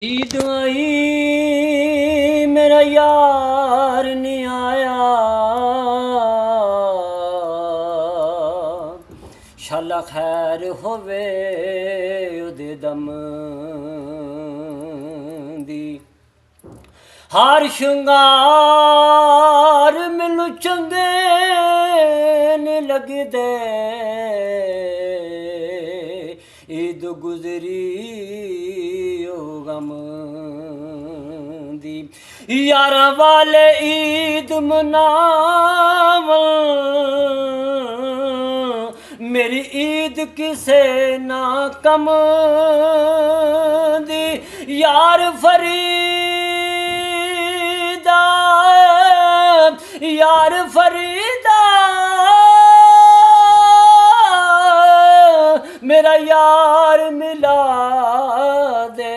ईद आई मेरा यार नहीं आया, शाला खैर होवे उदे दम दी। हार शंगार मैनू चंगे नहीं लगदे, ईद गुजरी ओ गम दी। यारां वाले ईद मनावन, मेरी ईद किसे ना कम दी। यार फरीदा, यार फरीदा, मेरा यार मिला दे।